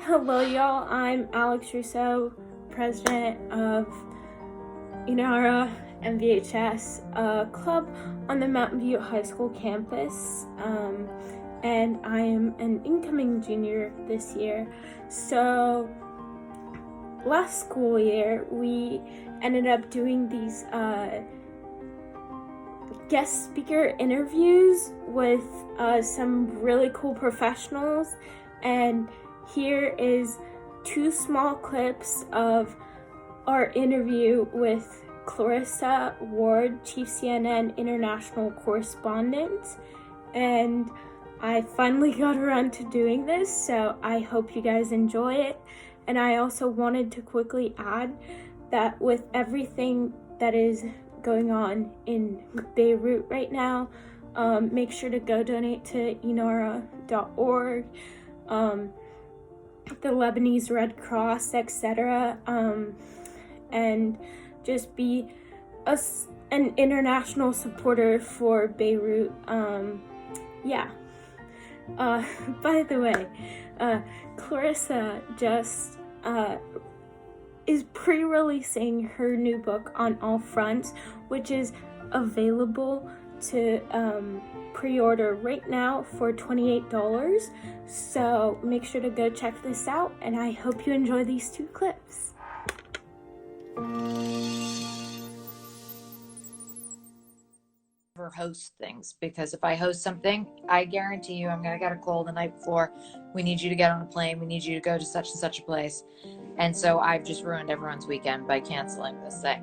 Hello, y'all. I'm Alex Rousseau, president of INARA MVHS, a club on the Mountain View High School campus, and I am an incoming junior this year. So last school year, we ended up doing these guest speaker interviews with some really cool professionals, and here is 2 small clips of our interview with Clarissa Ward, Chief CNN International Correspondent, and I finally got around to doing this, so I hope you guys enjoy it. And I also wanted to quickly add that with everything that is going on in Beirut right now, make sure to go donate to INARA.org, the Lebanese Red Cross, etc., and just be an international supporter for Beirut. By the way, Clarissa just is pre-releasing her new book On All Fronts, which is available to pre-order right now for $28. So make sure to go check this out, and I hope you enjoy these 2 clips. Host things, because if I host something, I guarantee you I'm gonna get a call the night before. We need you to get on a plane, we need you to go to such and such a place. And so I've just ruined everyone's weekend by canceling this thing.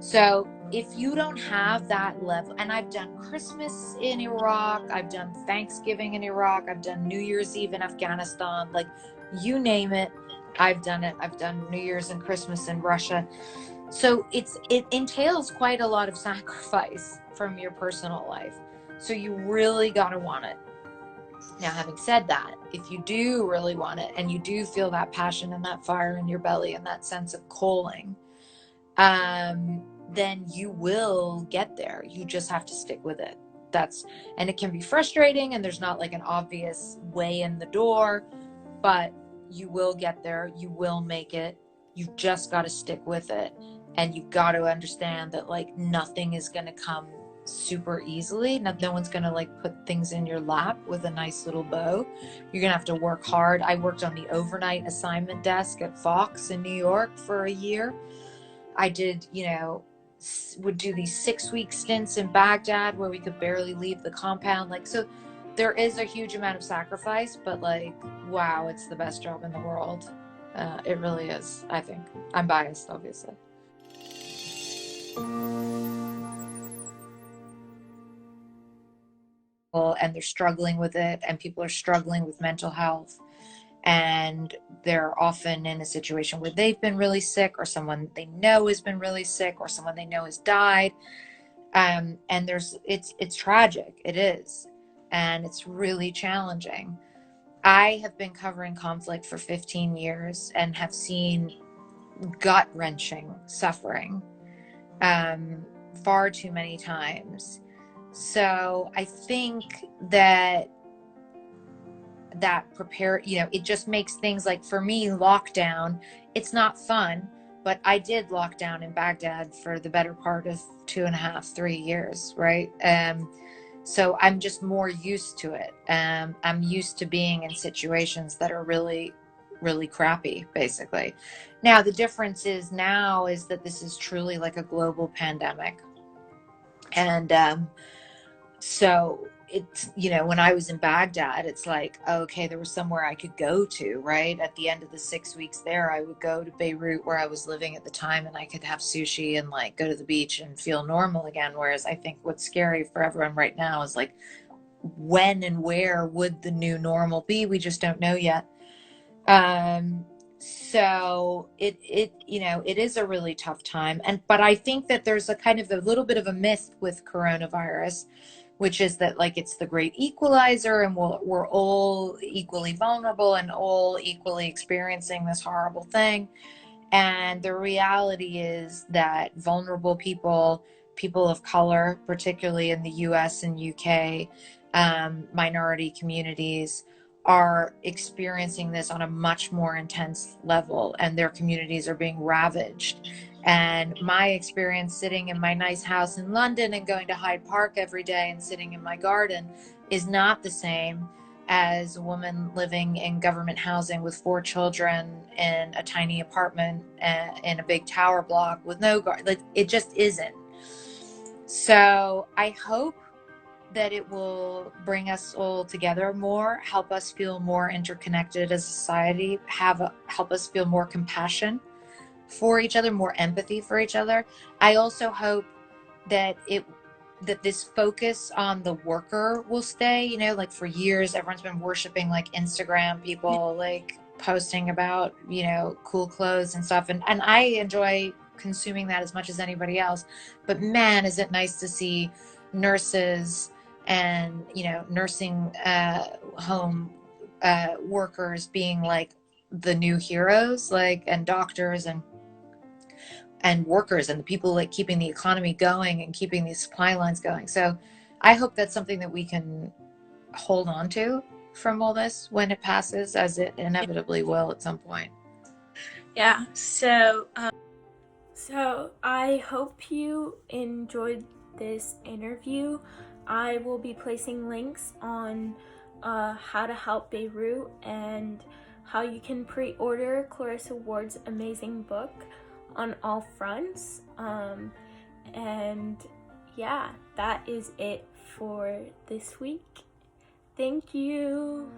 So if you don't have that level, and I've done Christmas in Iraq, I've done Thanksgiving in Iraq, I've done New Year's Eve in Afghanistan, like you name it, I've done it. I've done New Year's and Christmas in Russia. So it entails quite a lot of sacrifice from your personal life. So you really got to want it. Now, having said that, if you do really want it and you do feel that passion and that fire in your belly and that sense of calling, then you will get there. You just have to stick with it. And it can be frustrating, and there's not like an obvious way in the door, but you will get there. You will make it. You've just got to stick with it. And you've got to understand that like nothing is going to come super easily. No one's going to like put things in your lap with a nice little bow. You're going to have to work hard. I worked on the overnight assignment desk at Fox in New York for a year. I did, would do these 6-week stints in Baghdad where we could barely leave the compound. Like, so there is a huge amount of sacrifice, but like, wow, it's the best job in the world. It really is, I think. I'm biased, obviously. And they're struggling with it, and people are struggling with mental health, and they're often in a situation where they've been really sick, or someone they know has been really sick, or someone they know has died, and it's tragic. It is, and it's really challenging. I have been covering conflict for 15 years and have seen gut-wrenching suffering far too many times. So I think that it just makes things like, for me, lockdown, it's not fun, but I did lockdown in Baghdad for the better part of 2.5, 3 years, right? So I'm just more used to it. I'm used to being in situations that are really, really crappy, basically. Now, the difference is that this is truly like a global pandemic. And so it's, when I was in Baghdad, it's like, okay, there was somewhere I could go to, right? At the end of the 6 weeks there, I would go to Beirut, where I was living at the time, and I could have sushi and like go to the beach and feel normal again. Whereas I think what's scary for everyone right now is like, when and where would the new normal be? We just don't know yet. So it is a really tough time. But I think that there's a kind of a little bit of a myth with coronavirus, which is that like it's the great equalizer, and we're all equally vulnerable and all equally experiencing this horrible thing. And the reality is that vulnerable people of color, particularly in the US and UK, minority communities, are experiencing this on a much more intense level, and their communities are being ravaged. And my experience sitting in my nice house in London and going to Hyde Park every day and sitting in my garden is not the same as a woman living in government housing with 4 children in a tiny apartment in a big tower block with no garden. Like, it just isn't. So I hope that it will bring us all together more, help us feel more interconnected as a society, help us feel more compassion for each other, more empathy for each other. I also hope that this focus on the worker will stay. You know, like for years everyone's been worshiping like Instagram people, like posting about, you know, cool clothes and stuff, and I enjoy consuming that as much as anybody else. But man, is it nice to see nurses and, you know, nursing home workers being like the new heroes, like, and doctors and workers and the people like keeping the economy going and keeping these supply lines going. So I hope that's something that we can hold on to from all this when it passes, as it inevitably will at some point. Yeah. So I hope you enjoyed this interview. I will be placing links on how to help Beirut and how you can pre-order Clarissa Ward's amazing book on all fronts. And yeah, that is it for this week. Thank you.